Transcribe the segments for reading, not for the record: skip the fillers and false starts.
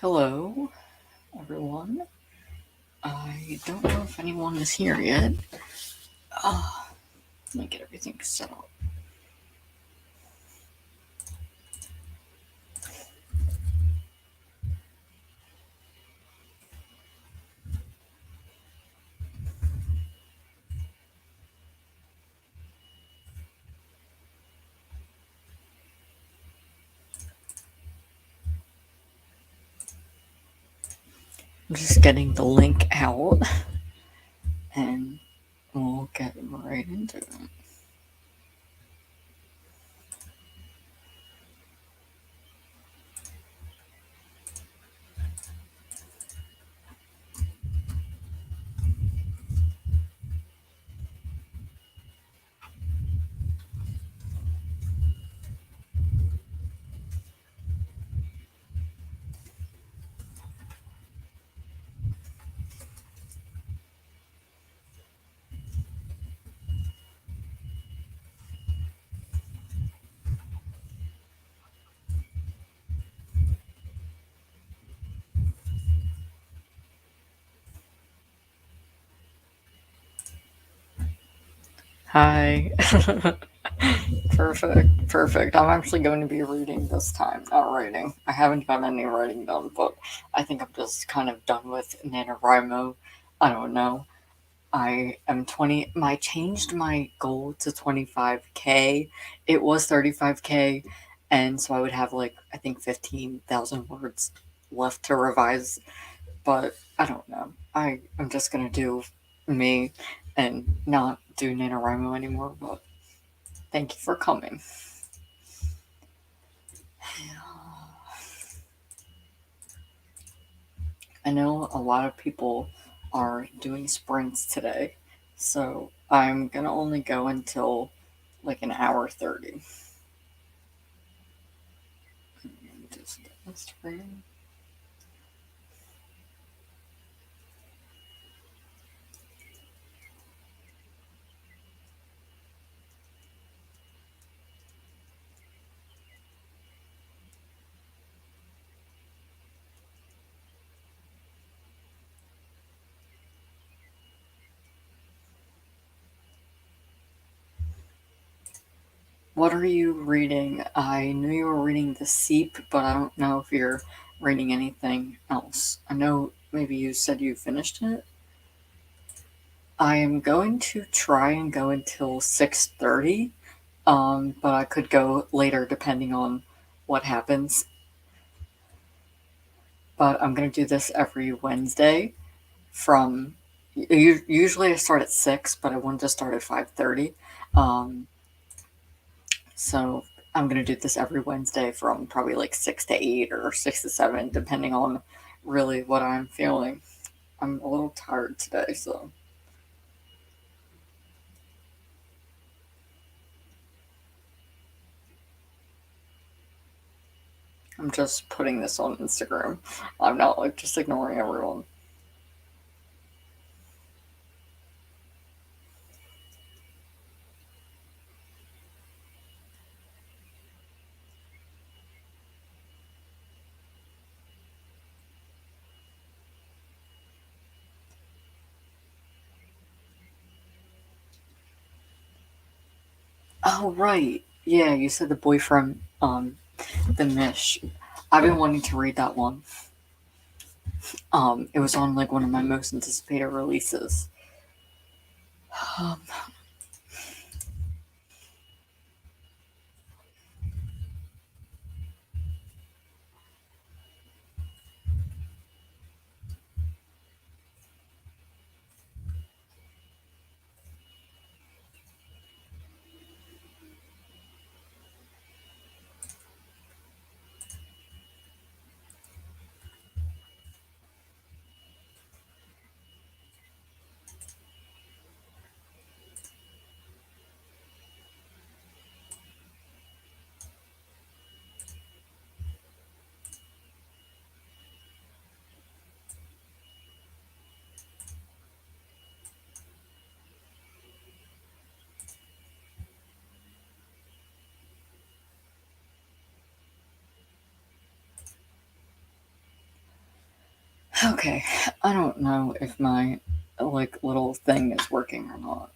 Hello, everyone. I don't know if anyone is here yet. Let me get everything set up. I'm just getting the link out, and we'll get right into it. Hi. Perfect. I'm actually going to be reading this time, not writing. I haven't got any writing done, but I think I'm just kind of done with NaNoWriMo. I don't know. I am 20. I changed my goal to 25K. It was 35K, and so I would have I think 15,000 words left to revise. But I don't know. I'm just gonna do me and not do NaNoWriMo anymore. But thank you for coming. I know a lot of people are doing sprints today, so I'm gonna only go until like an hour 30. Just Instagram. What are you reading? I knew you were reading The Seep, but I don't know if you're reading anything else. I know maybe you said you finished it. I am going to try and go until 6:30, but I could go later depending on what happens. But I'm going to do this every Wednesday from usually I start at 6, but I wanted to start at 5:30. Um, So I'm gonna do this every Wednesday from probably like 6 to 8 or 6 to 7, depending on really what I'm feeling. I'm a little tired today, so I'm just putting this on Instagram. I'm not like just ignoring everyone. Oh right, yeah. You said the boyfriend, the Mish. I've been wanting to read that one. It was on like one of my most anticipated releases. Um, Okay, I don't know if my like little thing is working or not.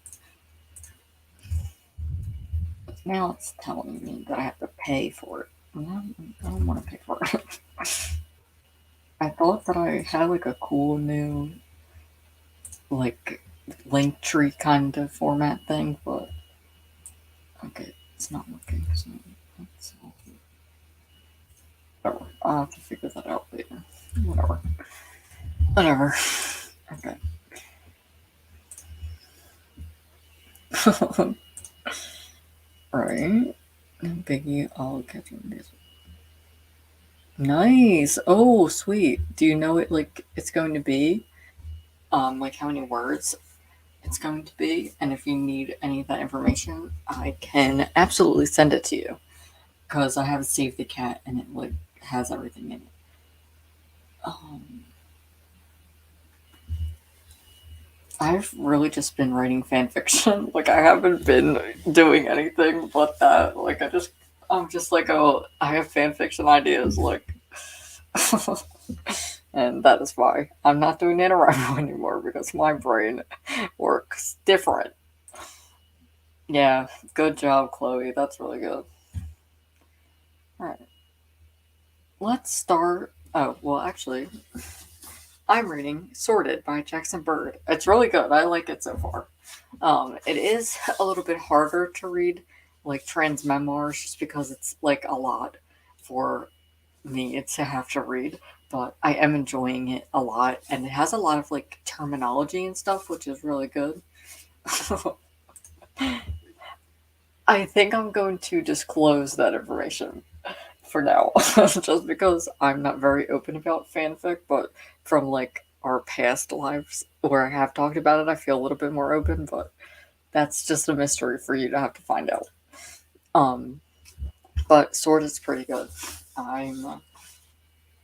Now it's telling me that I have to pay for it. No, I don't want to pay for it. I thought that I had like a cool new like link tree kind of format thing, but okay, it's not working. So that's whatever. I'll have to figure that out later. Whatever. Whatever. Okay. Right. Biggie, I'll catch you in this. Nice. Oh, sweet. Do you know it like it's going to be? Like how many words it's going to be? And if you need any of that information, I can absolutely send it to you. Because I have saved the cat and it like has everything in it. Um I've really just been writing fan fiction. Like I haven't been doing anything but that. I'm just like, oh, I have fan fiction ideas, like and that is why I'm not doing NaNoWriMo anymore because my brain works different. Yeah, good job, Chloe. That's really good. Alright. Let's start. Oh, well, actually, I'm reading Sorted by Jackson Bird. It's really good. I like it so far. It is a little bit harder to read, like trans memoirs, just because it's like a lot for me to have to read. But I am enjoying it a lot, and it has a lot of like terminology and stuff, which is really good. I think I'm going to disclose that information for now, just because I'm not very open about fanfic, but from like our past lives where I have talked about it, I feel a little bit more open, but that's just a mystery for you to have to find out. Um, but Sword is pretty good. I'm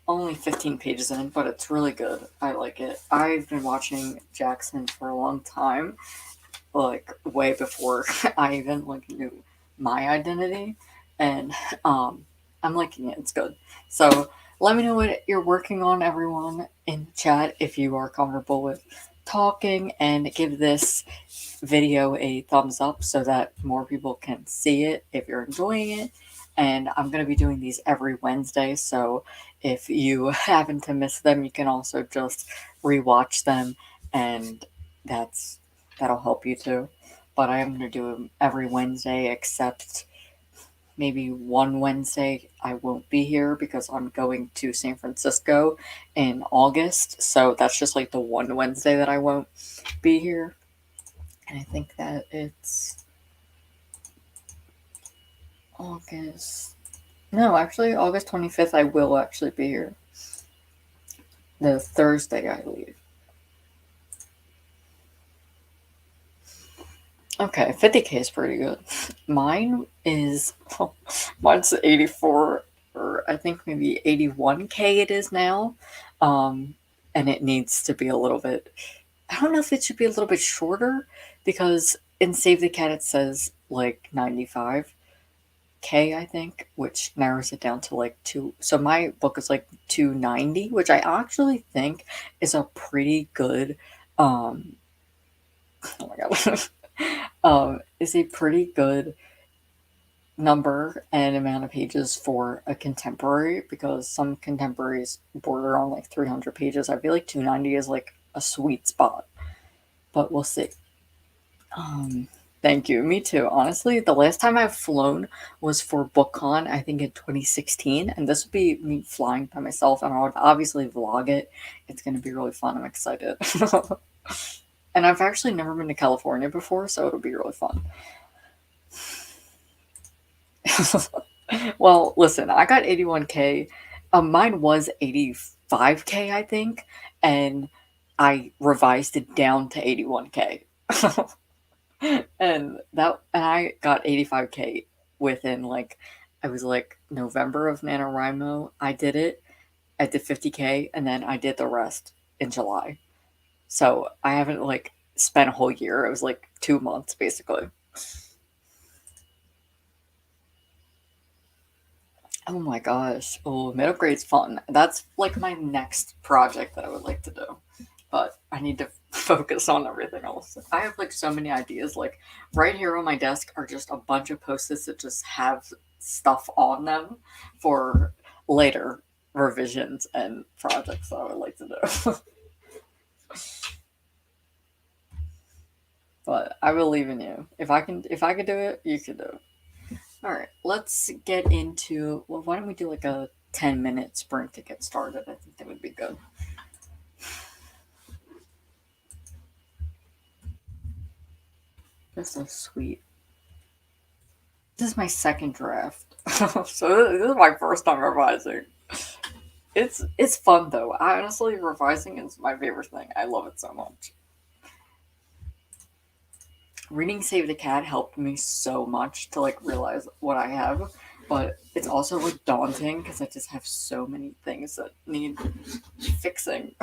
only 15 pages in, but it's really good. I like it. I've been watching Jackson for a long time, like way before I even like knew my identity, and I'm liking it. It's good. So let me know what you're working on, everyone in the chat, if you are comfortable with talking, and give this video a thumbs up so that more people can see it if you're enjoying it. And I'm going to be doing these every Wednesday, so if you happen to miss them, you can also just rewatch them, and that'll help you too. But I am going to do them every Wednesday, except maybe one Wednesday I won't be here because I'm going to San Francisco in August. So that's just like the one Wednesday that I won't be here. And I think that it's August. No, actually, August 25th, I will actually be here. The Thursday I leave. Okay, 50K is pretty good. Mine is, mine's 84, or I think maybe 81K it is now. And it needs to be a little bit, I don't know if it should be a little bit shorter because in Save the Cat it says like 95K, I think, which narrows it down to like two. So my book is like 290, which I actually think is a pretty good, um, oh my god, is a pretty good number and amount of pages for a contemporary because some contemporaries border on like 300 pages. I feel like 290 is like a sweet spot, but we'll see. Um, Thank you. Me too. Honestly, the last time I've flown was for BookCon, I think in 2016, and this would be me flying by myself, and I would obviously vlog it. It's going to be really fun. I'm excited. And I've actually never been to California before, so it'll be really fun. Well, listen, I got 81K. Mine was 85K, I think, and I revised it down to 81K. And I got 85K within like, I was like November of NaNoWriMo. I did it. I did 50K, and then I did the rest in July. So I haven't like spent a whole year. It was like 2 months basically. Oh my gosh. Oh, middle grade's fun. That's like my next project that I would like to do. But I need to focus on everything else. I have like so many ideas. Like right here on my desk are just a bunch of post-its that just have stuff on them for later revisions and projects that I would like to do. But I believe in you. If I could do it, you could do it. All right, let's get into. Well, why don't we do like a 10-minute sprint to get started? I think that would be good. That's so sweet. This is my second draft, so this is my first time revising. It's fun though. I honestly, revising is my favorite thing. I love it so much. Reading Save the Cat helped me so much to like realize what I have, but it's also like daunting because I just have so many things that need fixing.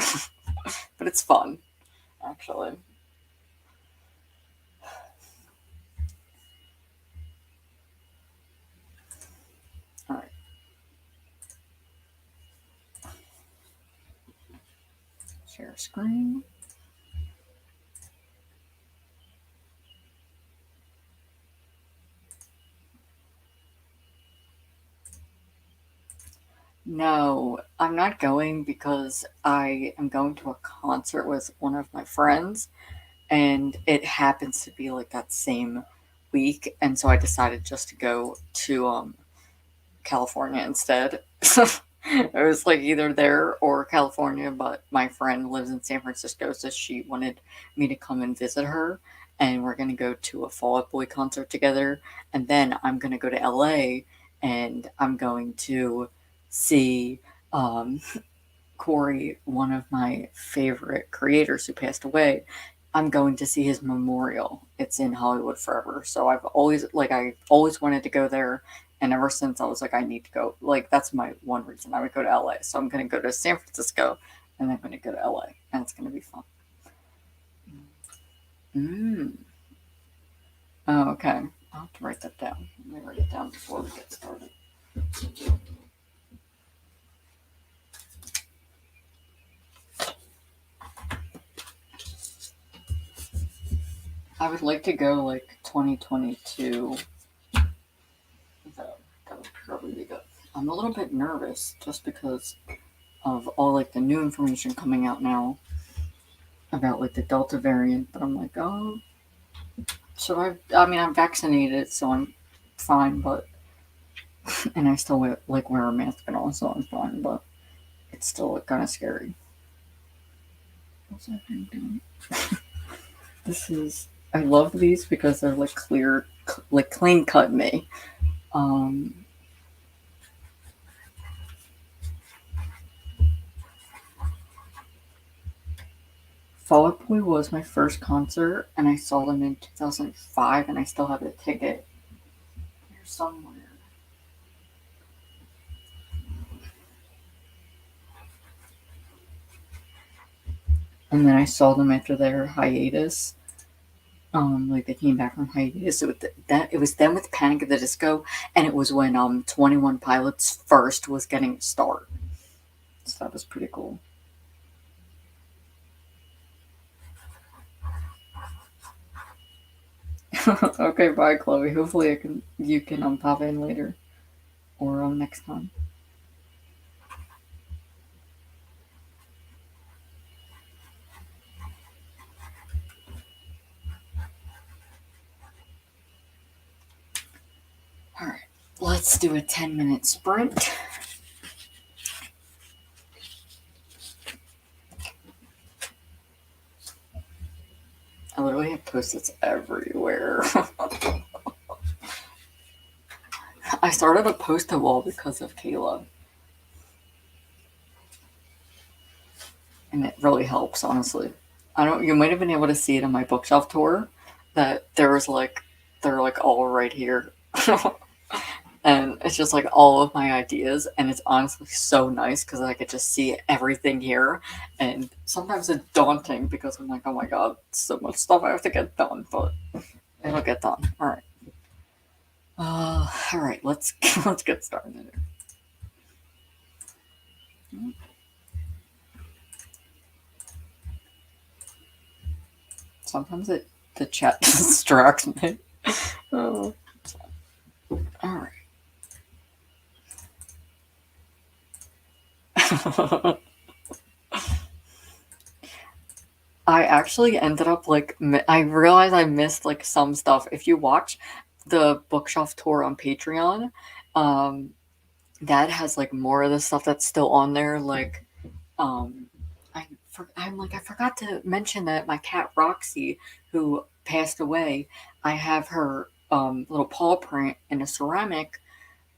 But it's fun, actually. All right. Share screen. No, I'm not going because I am going to a concert with one of my friends, and it happens to be like that same week, and so I decided just to go to California instead. It was like either there or California, but my friend lives in San Francisco, so she wanted me to come and visit her, and we're gonna go to a Fall Out Boy concert together, and then I'm gonna go to LA, and I'm going to see um, Corey, one of my favorite creators who passed away. I'm going to see his memorial. It's in Hollywood Forever. So I always wanted to go there, and ever since I was like I need to go. Like that's my one reason I would go to LA. So I'm going to go to San Francisco and then I'm going to go to LA and it's going to be fun. Mm. Oh, okay. I'll have to write that down. Let me write it down before we get started. I would like to go like 2022. That would probably be good. I'm a little bit nervous just because of all like the new information coming out now about like the Delta variant, but I'm like, oh, so I mean, I'm vaccinated, so I'm fine, but, and I still wear a mask and all, so I'm fine, but it's still like, kind of scary. What's that thing doing? I love these because they're like clear, like clean cut me. Um, Fall Out Boy was my first concert, and I saw them in 2005, and I still have the ticket here somewhere. And then I saw them after their hiatus. Like they came back from hiatus. It was them with Panic at the Disco, and it was when 21 Pilots first was getting a start. So that was pretty cool. Okay, bye, Chloe. Hopefully, you can pop in later or next time. All right, let's do a 10-minute sprint. I literally have post-its everywhere. I started a post-it wall because of Kayla, and it really helps, honestly. I don't. You might have been able to see it on my bookshelf tour. That there was like they're like all right here, and it's just like all of my ideas, and it's honestly so nice because I could just see everything here. And sometimes it's daunting because I'm like, oh my god, so much stuff I have to get done, but it'll get done. All right. All right. Let's let's get started. Sometimes the chat distracts me. Oh, all right. I actually ended up like I realized I missed like some stuff. If you watch the bookshelf tour on Patreon, um, that has like more of the stuff that's still on there. Like, um, I forgot to mention that my cat Roxy, who passed away, I have her little paw print in a ceramic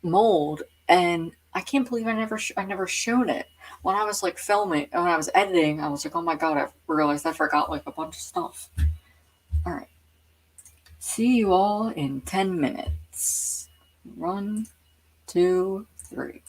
mold, and I can't believe I never shown it. When I was like filming, when I was editing, I was like, oh my god, I realized I forgot like a bunch of stuff. All right, see you all in 10 minutes. 1, 2, 3.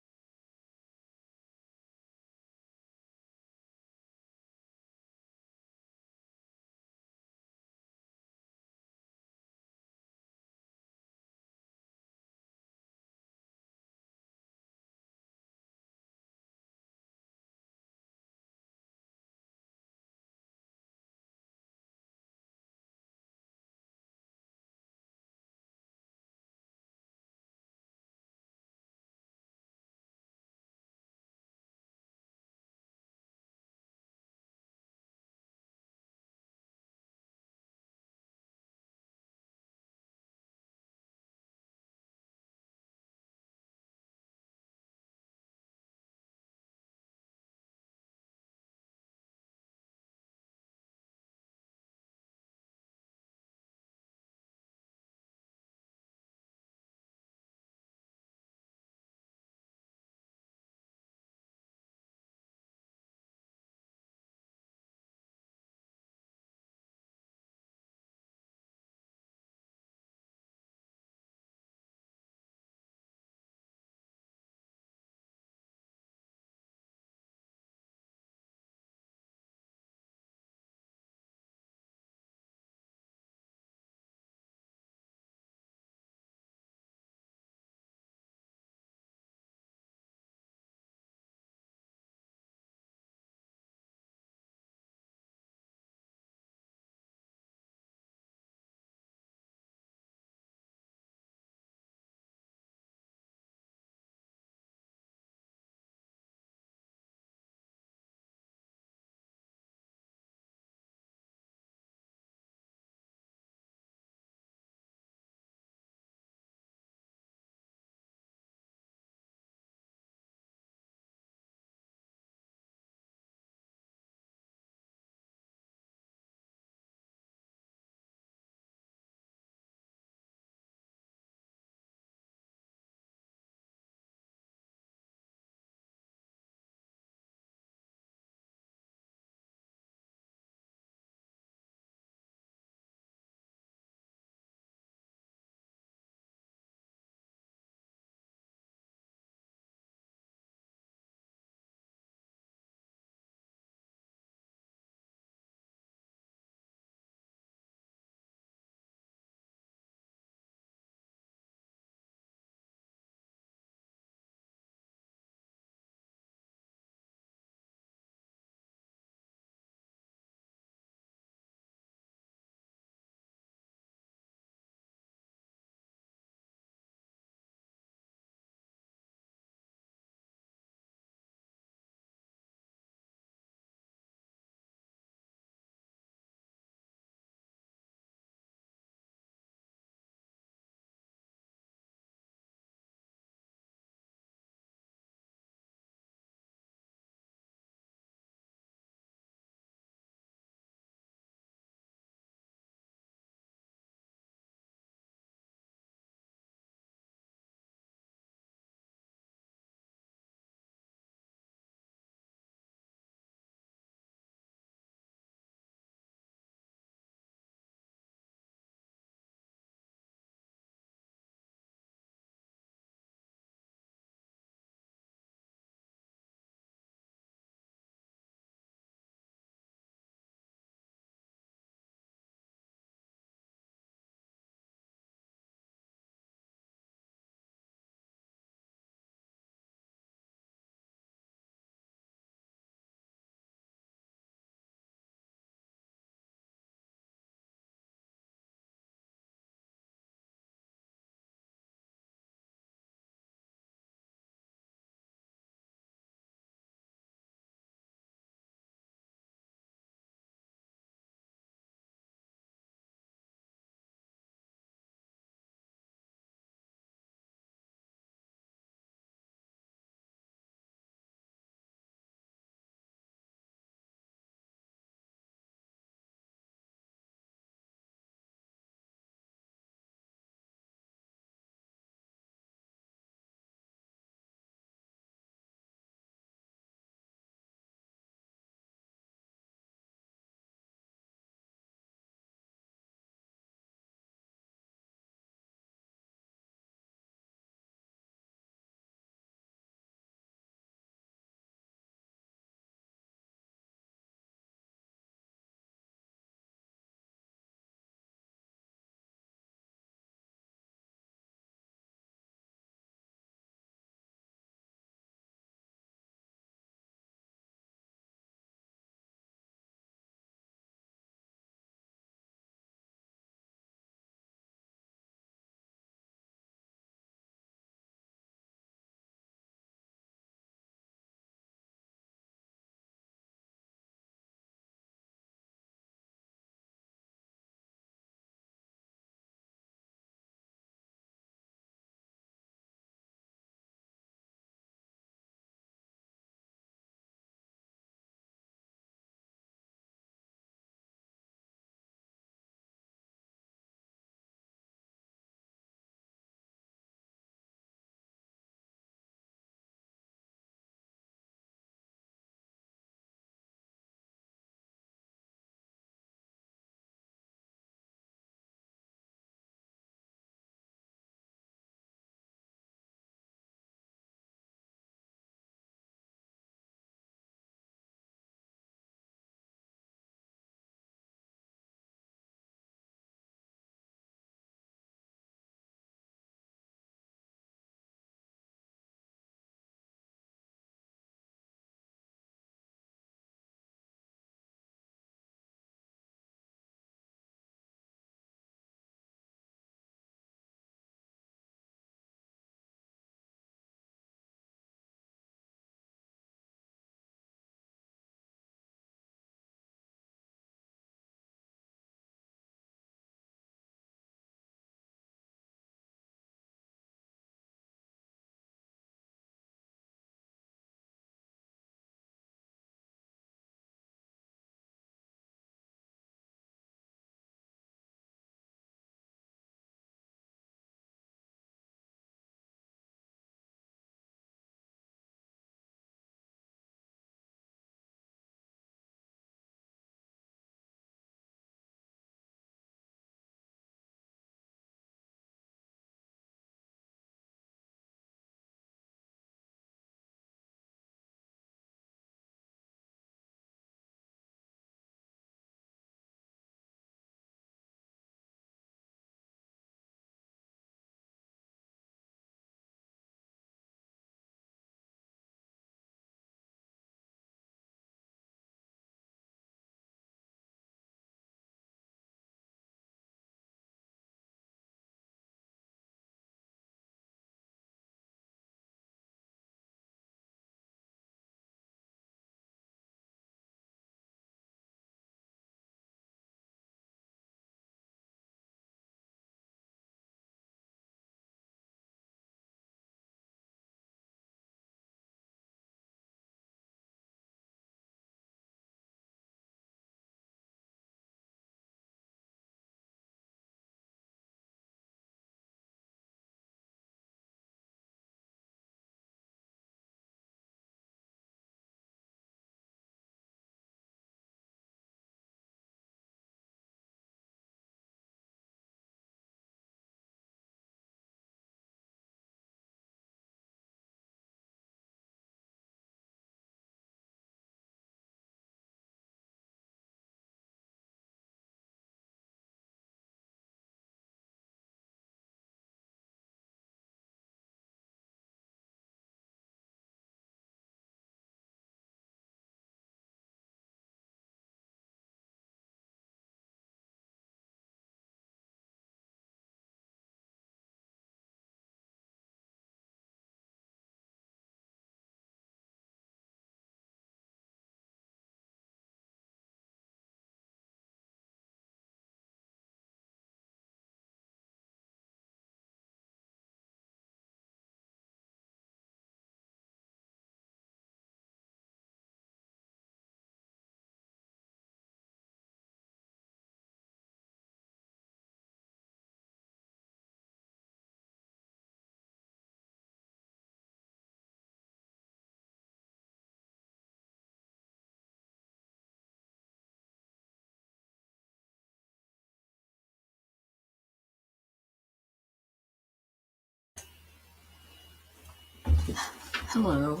Hello.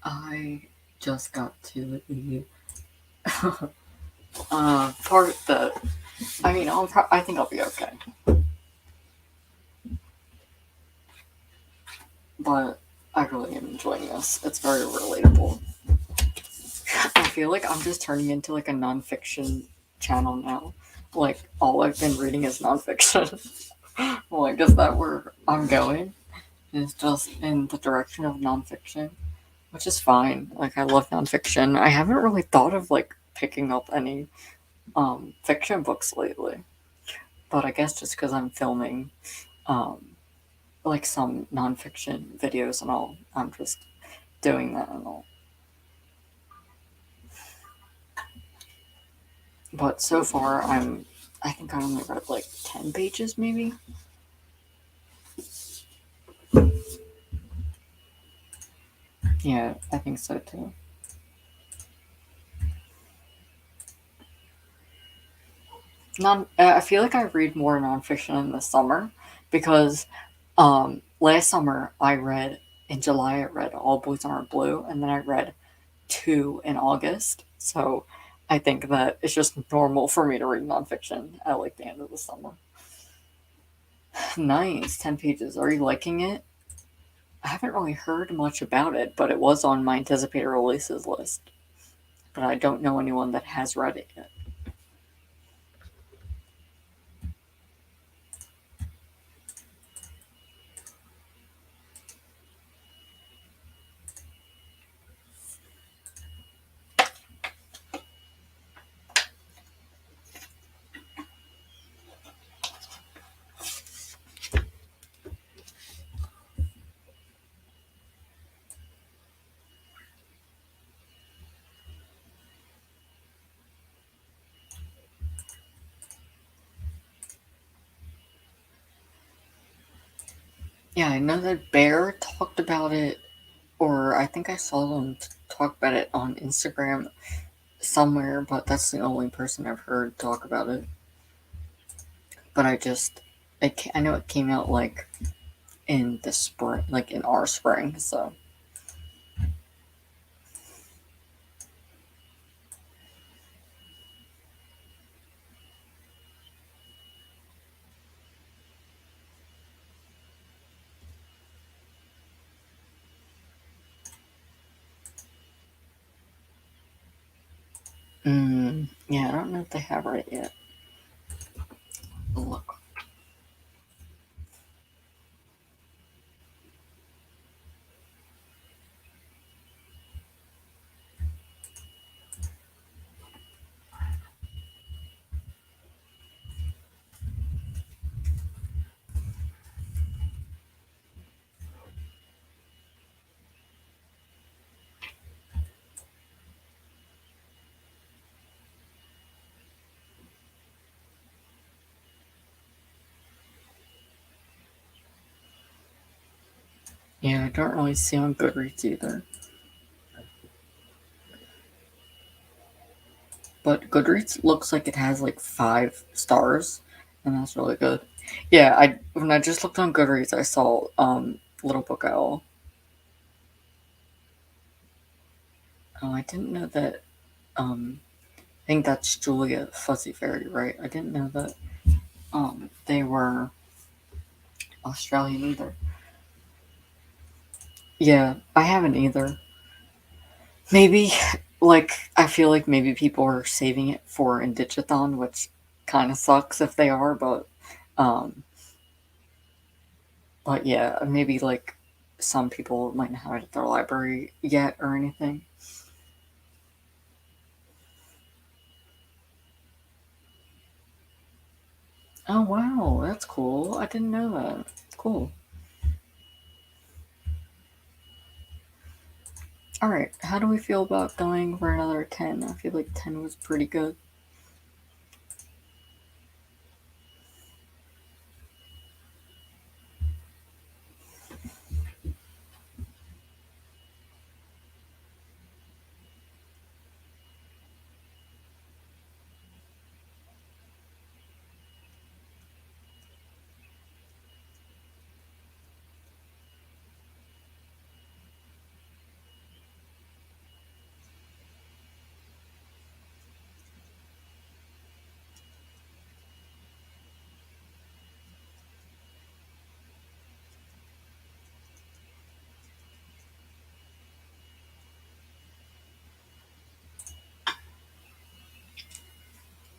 I just got to the part that I mean, I think I'll be okay, but I really am enjoying this. It's very relatable. I feel like I'm just turning into like a nonfiction channel now. Like all I've been reading is nonfiction. Like, is that where I'm going? It's just in the direction of nonfiction, which is fine. Like, I love nonfiction. I haven't really thought of like picking up any fiction books lately, but I guess just because I'm filming um like some nonfiction videos and all, I'm just doing that and all. But so far, I think I only read like 10 pages, maybe. Yeah, I think so too. I feel like I read more nonfiction in the summer because last summer I read in July I read All Boys Are Blue, and then I read two in August. So I think that it's just normal for me to read nonfiction at like the end of the summer. Nice, 10 pages. Are you liking it? I haven't really heard much about it, but it was on my anticipated releases list. But I don't know anyone that has read it yet. Yeah, I know that Bear talked about it, or I think I saw them talk about it on Instagram somewhere, but that's the only person I've heard talk about it. But I know it came out like in the spring, like in our spring, so. Yeah, I don't know if they have it yet. Look. Yeah, I don't really see on Goodreads either. But Goodreads looks like it has like 5 stars, and that's really good. Yeah, I when I just looked on Goodreads, I saw Little Book Owl. Oh, I didn't know that. I think that's Julia Fuzzy Fairy, right? I didn't know that they were Australian either. Yeah, I haven't either. Maybe like I feel like maybe people are saving it for Indigithon, which kind of sucks if they are, um, but yeah, maybe like some people might not have it at their library yet or anything. Oh wow, that's cool. I didn't know that. Cool. All right, how do we feel about going for another 10? I feel like 10 was pretty good.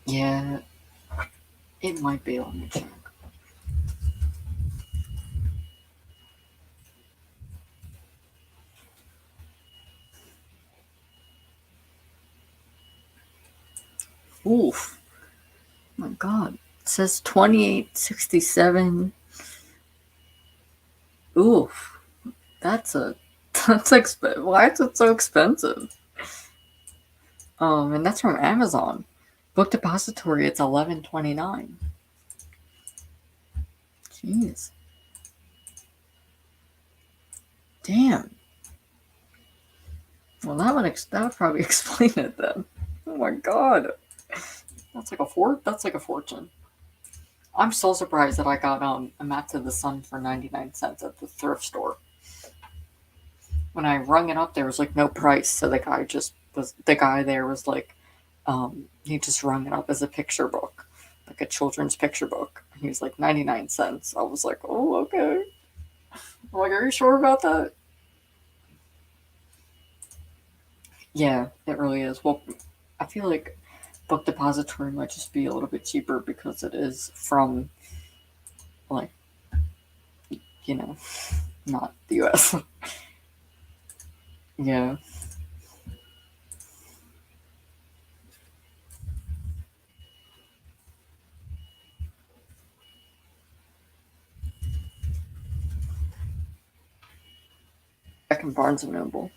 Yeah, it might be. Let me check. Oof. Oh my God. It says 28.67. Oof. That's a that's expensive. Why is it so expensive? And that's from Amazon. Book Depository, it's 11.29. Jeez. Damn. Well, that would probably explain it then. Oh my God. That's like a fortune. I'm so surprised that I got a map to the sun for 99 cents at the thrift store. When I rung it up, there was like no price, so the guy there was like, he just rung it up as a picture book, like a children's picture book. He was like 99 cents. I was like, oh, okay. I'm like, are you sure about that? Yeah, it really is. Well, I feel like Book Depository might just be a little bit cheaper because it is from, like, you know, not the US. Yeah. Back in Barnes and Noble.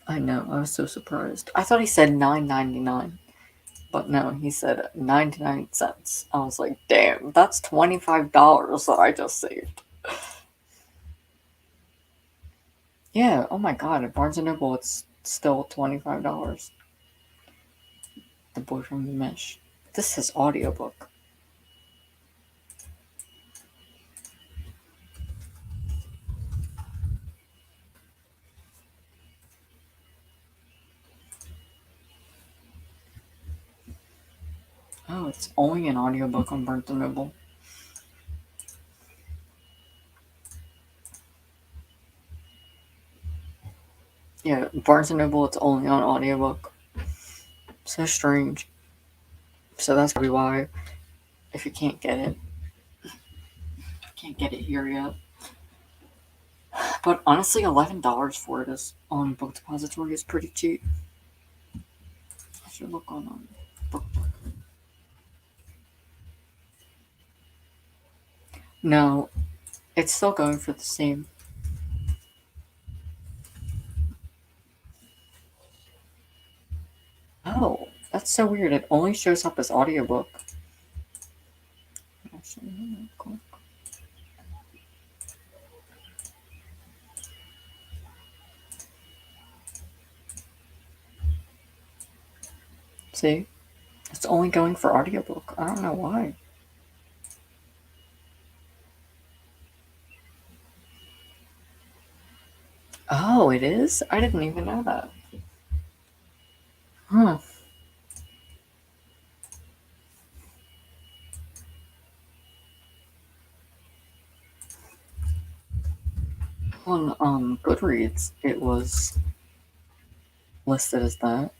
I know, I was so surprised. I thought he said $9.99. But no, he said 99 cents. I was like, damn, that's $25 that I just saved. Yeah, oh my God, at Barnes& Noble, it's still $25. The Boy from the Mesh. This is audiobook. Oh, it's only an audiobook on Barnes& Noble. Yeah, Barnes& Noble, it's only on audiobook. So strange. So that's probably why, if you can't get it here yet. But honestly, $11 for it is on Book Depository is pretty cheap. I should look on Book. No, it's still going for the same. Oh, that's so weird. It only shows up as audiobook. Actually, cool. See? It's only going for audiobook. I don't know why. Oh, it is? I didn't even know that. Huh. On Goodreads, it was listed as that.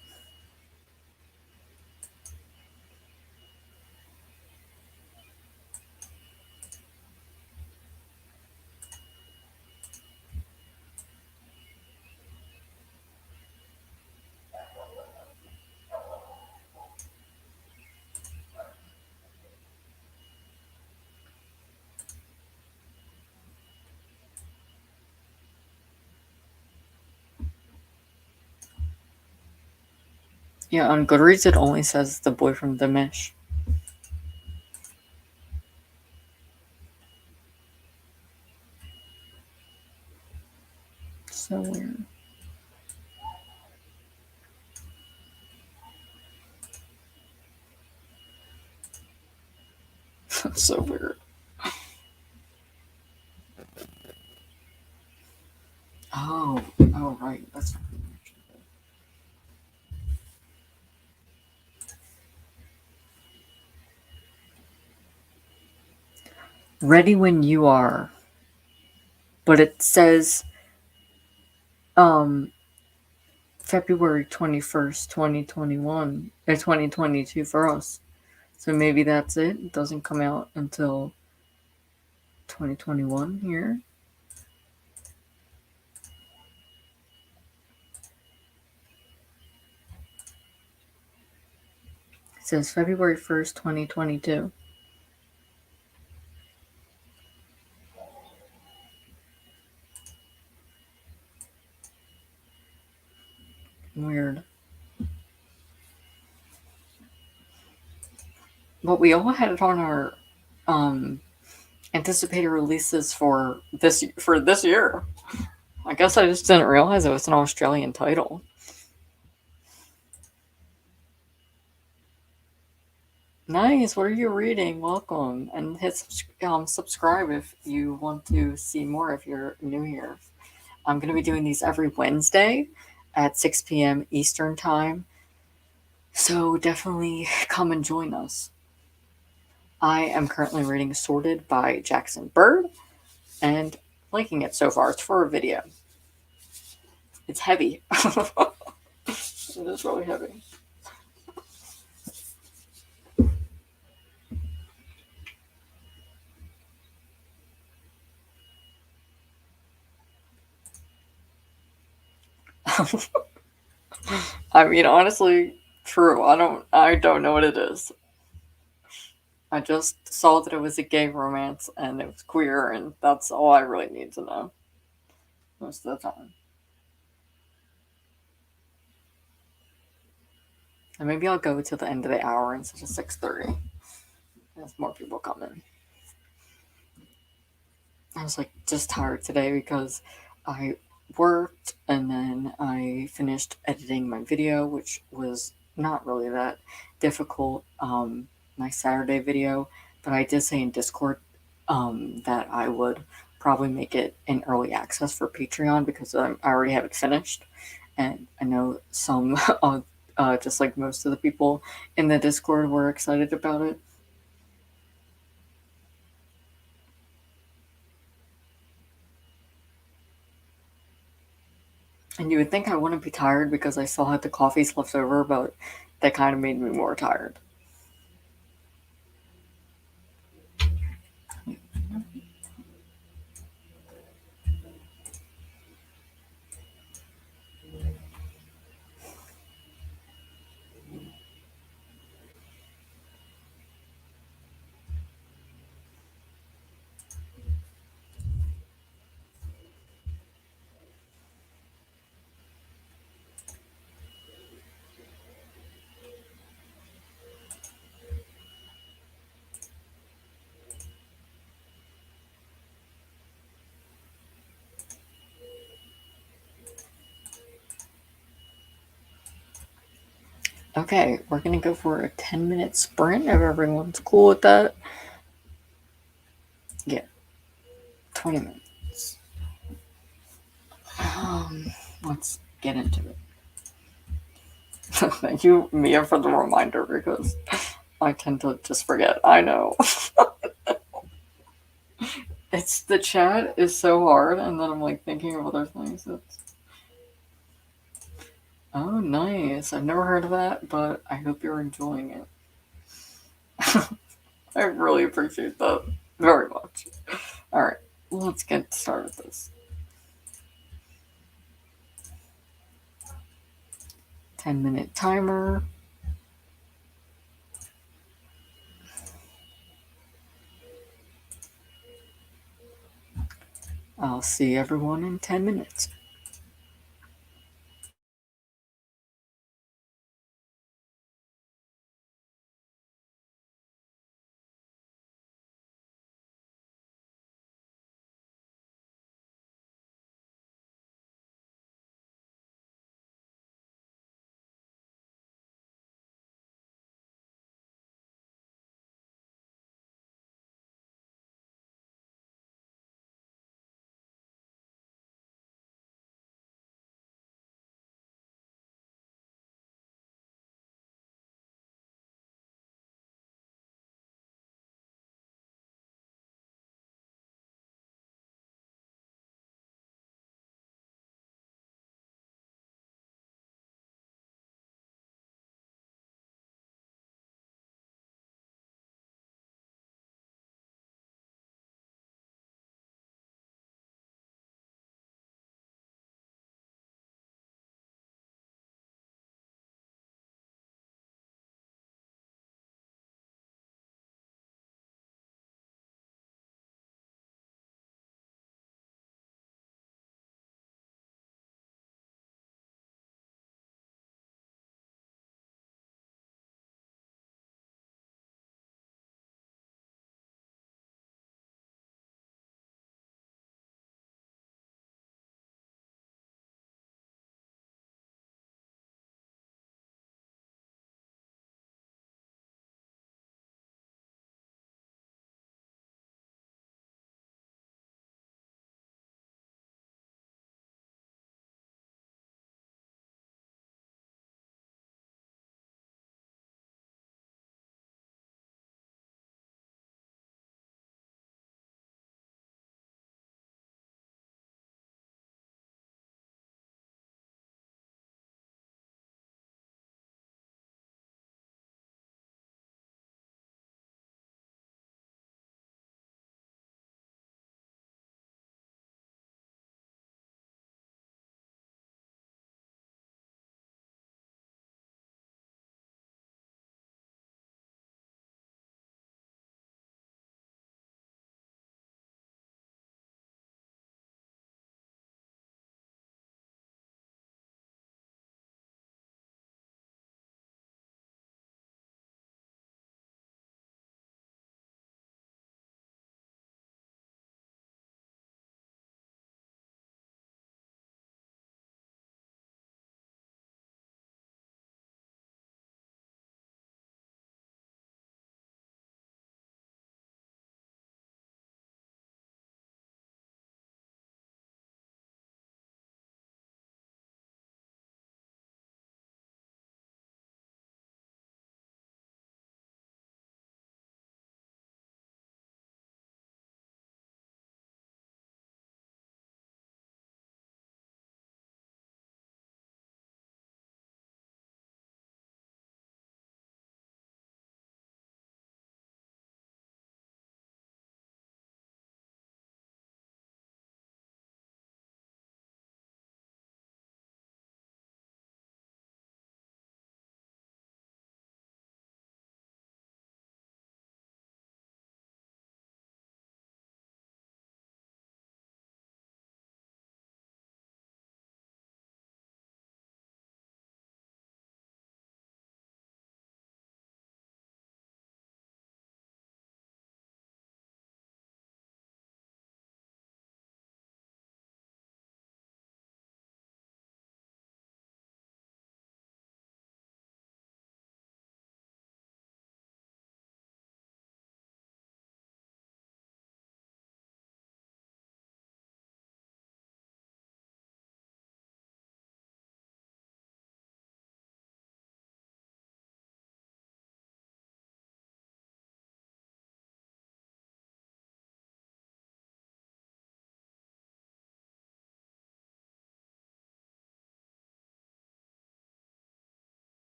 Yeah, on Goodreads, it only says The Boy from the Mesh. So weird. That's so weird. Oh, right. That's ready when you are. But it says February 21st, 2021, 2022 for us. So maybe that's it. It doesn't come out until 2021 here. It says February 1st, 2022. Weird. But we all had it on our anticipated releases for this year. I guess I just didn't realize it was an Australian title. Nice. What are you reading? Welcome, and hit subscribe if you want to see more. If you're new here, I'm going to be doing these every Wednesday at 6 p.m. Eastern time. So definitely come and join us. I am currently reading Sorted by Jackson Bird and liking it so far. It's for a video. It's heavy. It is really heavy. I mean, honestly, true. I don't know what it is. I just saw that it was a gay romance and it was queer, and that's all I really need to know most of the time. And maybe I'll go to the end of the hour instead of 6:30 as more people come in. I was like just tired today because I worked and then I finished editing my video, which was not really that difficult. My Saturday video, but I did say in Discord that I would probably make it in early access for Patreon because I already have it finished, and I know some, just like most of the people in the Discord, were excited about it. And you would think I wouldn't be tired because I still had the coffees left over, but that kind of made me more tired. Okay, we're gonna go for a 10-minute sprint if everyone's cool with that. Yeah, 20 minutes. Let's get into it. Thank you, Mia, for the reminder because I tend to just forget. I know. It's the chat is so hard, and then I'm like thinking of other things. Oh, nice. I've never heard of that, but I hope you're enjoying it. I really appreciate that very much. Alright, let's get started with this. 10-minute timer. I'll see everyone in 10 minutes.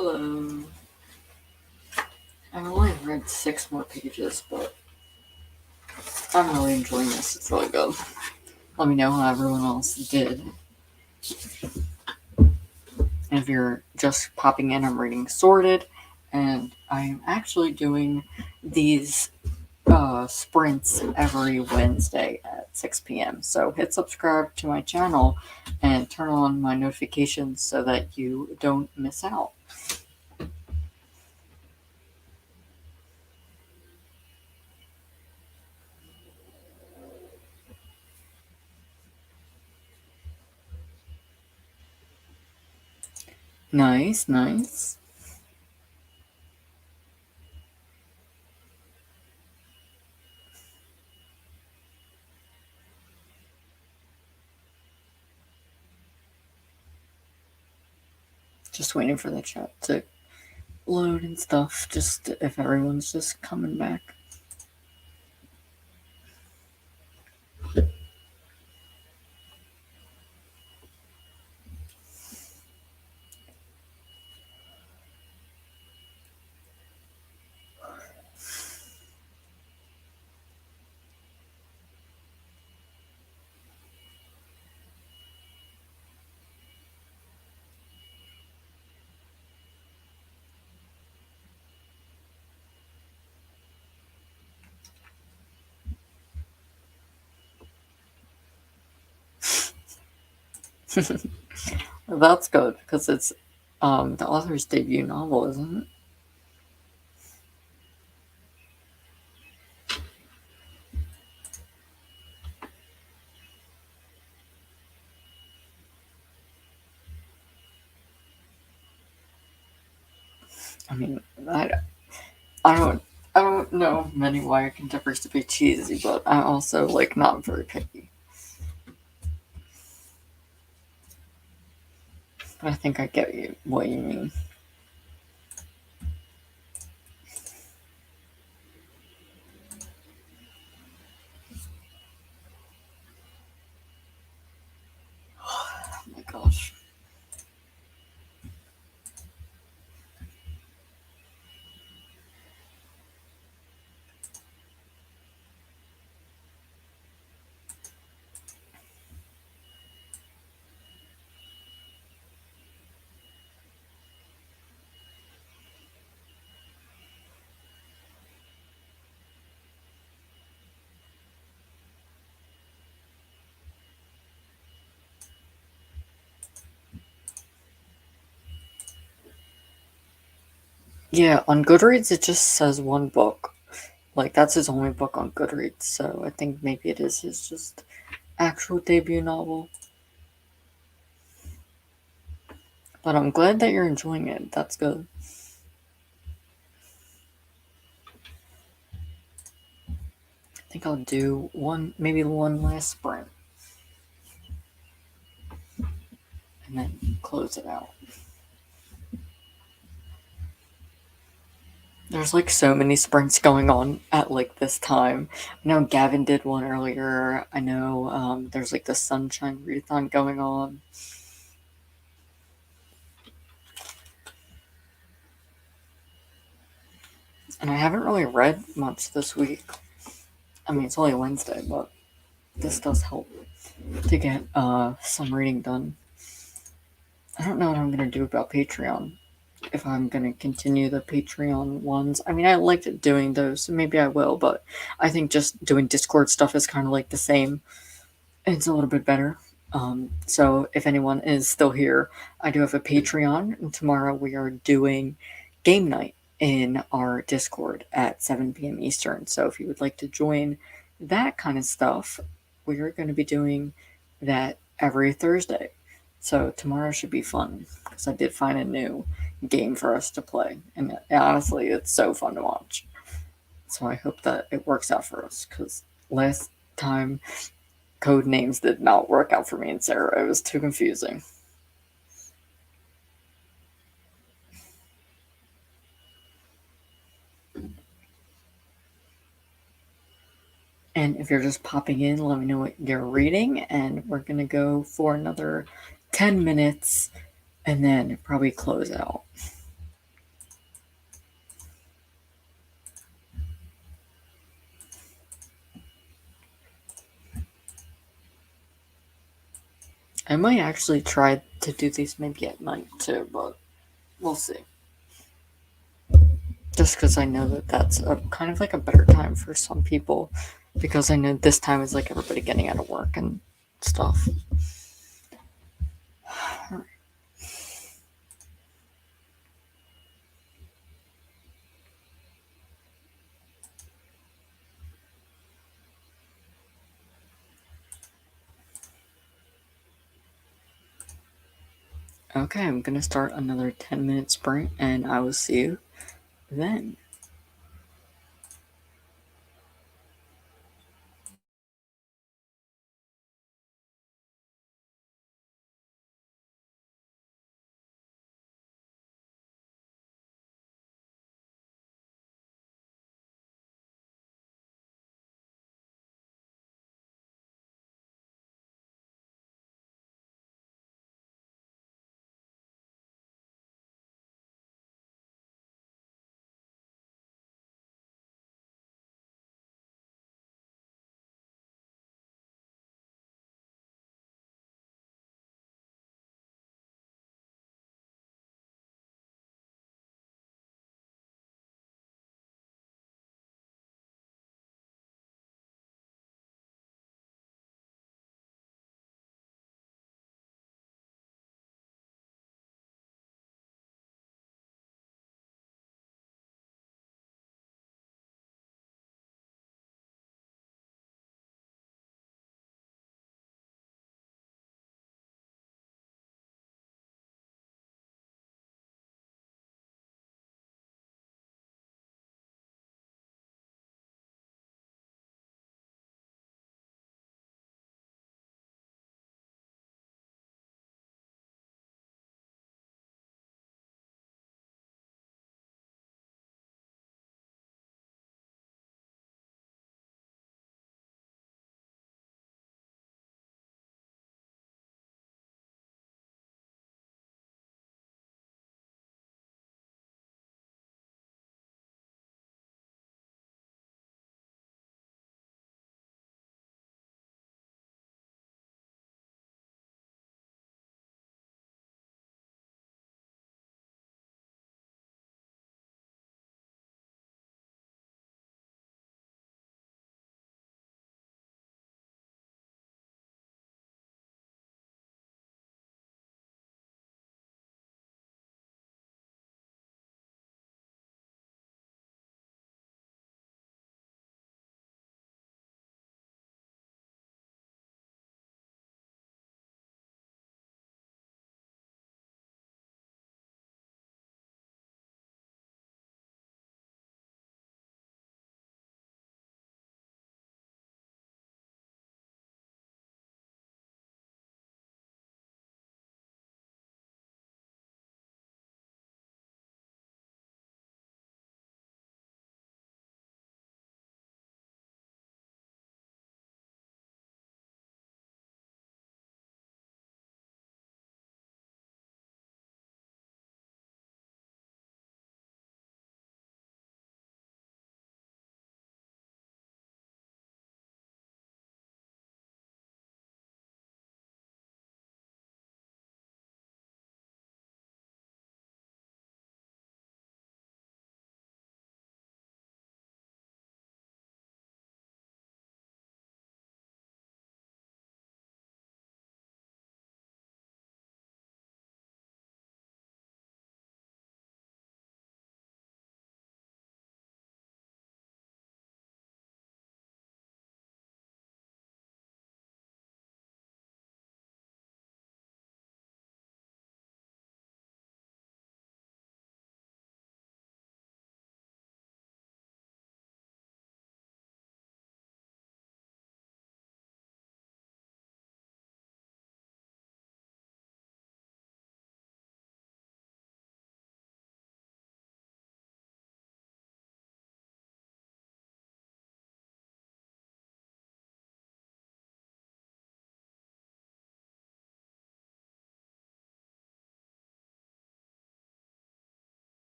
Hello. I've only read 6 more pages, but I'm really enjoying this. It's really good. Let me know how everyone else did. And if you're just popping in, I'm reading Sorted, and I'm actually doing these sprints every Wednesday at 6 p.m. So hit subscribe to my channel and turn on my notifications so that you don't miss out. Nice, nice. Just waiting for the chat to load and stuff, just if everyone's just coming back. That's good, because it's the author's debut novel, isn't it? I mean, I don't know many YA contemporaries to be cheesy, but I'm also like not very picky. But I think I get what you mean. Oh my gosh. Yeah, on Goodreads it just says one book. Like that's his only book on Goodreads, so I think maybe it is his just actual debut novel. But I'm glad that you're enjoying it. That's good. I think I'll do maybe one last sprint. And then close it out. There's like so many sprints going on at like this time. I know Gavin did one earlier. I know there's like the Sunshine Readathon going on. And I haven't really read much this week. I mean, it's only Wednesday, but this does help to get some reading done. I don't know what I'm going to do about Patreon. If I'm going to continue the Patreon ones. I mean, I liked doing those, so maybe I will, but I think just doing Discord stuff is kind of like the same. It's a little bit better. So if anyone is still here, I do have a Patreon, and tomorrow we are doing game night in our Discord at 7 p.m. Eastern. So if you would like to join that kind of stuff, we are going to be doing that every Thursday. So tomorrow should be fun because I did find a new game for us to play, and honestly, it's so fun to watch. So I hope that it works out for us because last time code names did not work out for me and Sarah. It was too confusing. And if you're just popping in, let me know what you're reading, and we're gonna go for another 10 minutes and then probably close out. I might actually try to do these maybe at night too, but we'll see. Just because I know that that's a kind of like a better time for some people, because I know this time is like everybody getting out of work and stuff. Okay, I'm gonna start another 10-minute sprint and I will see you then.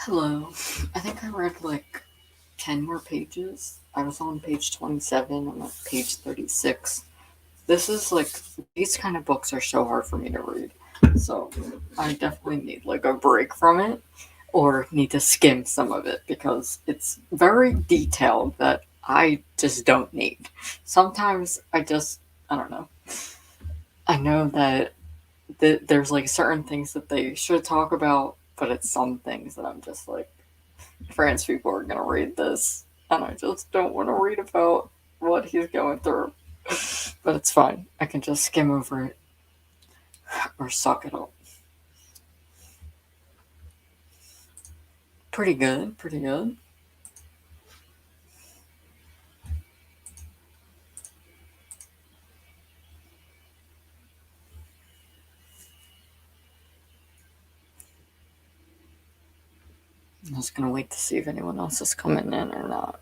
Hello. I think I read like 10 more pages. I was on page 27. I'm at page 36. This is like, these kind of books are so hard for me to read. So I definitely need like a break from it or need to skim some of it because it's very detailed that I just don't need. Sometimes I don't know. I know that there's like certain things that they should talk about, but it's some things that I'm just like, trans people are gonna read this, and I just don't want to read about what he's going through. But it's fine. I can just skim over it or suck it up. Pretty good, pretty good. I was gonna wait to see if anyone else is coming in or not.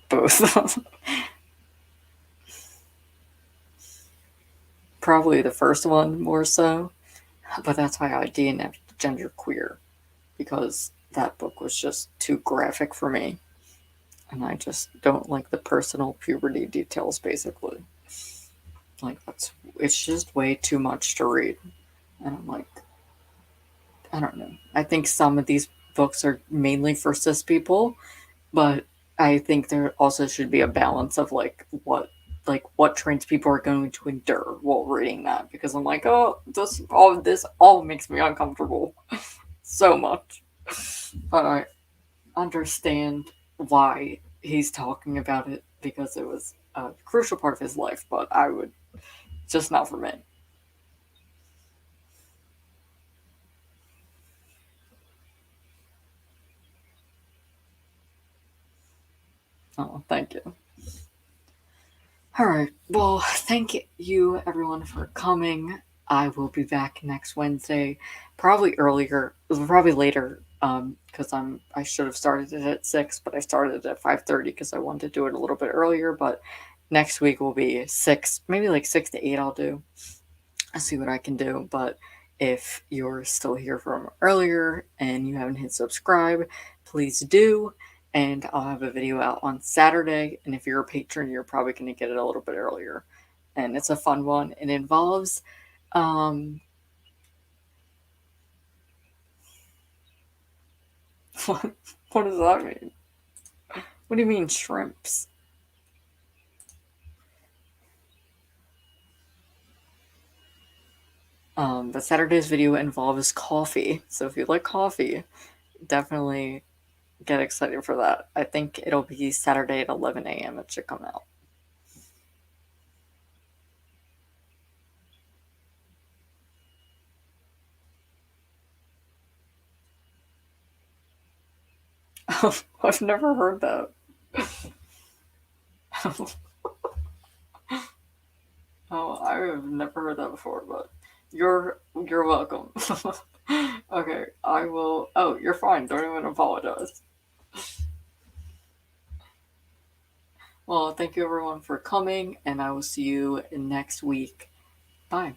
Both. Probably the first one more so, but that's why I DNF'd gender queer because that book was just too graphic for me, and I just don't like the personal puberty details. Basically, like it's just way too much to read, and I'm like, I don't know. I think some of these books are mainly for cis people, but I think there also should be a balance of like what trans people are going to endure while reading that because I'm like, oh, this all makes me uncomfortable so much. But I understand why he's talking about it because it was a crucial part of his life, but I would just not for me. Oh, thank you. All right. Well, thank you everyone for coming. I will be back next Wednesday, probably earlier, probably later, because I should have started it at 6, but I started it at 5:30 because I wanted to do it a little bit earlier. But next week will be 6, maybe like 6 to 8. I'll do. I'll see what I can do. But if you're still here from earlier and you haven't hit subscribe, please do. And I'll have a video out on Saturday. And if you're a patron, you're probably going to get it a little bit earlier. And it's a fun one. It involves, um, what, what does that mean? What do you mean, shrimps? But Saturday's video involves coffee. So if you like coffee, definitely get excited for that. I think it'll be Saturday at 11 a.m. It should come out. I've never heard that. Oh, I've never heard that before, but you're welcome. Okay, I will. Oh, you're fine. Don't even apologize. Well, thank you everyone for coming, and I will see you next week. Bye.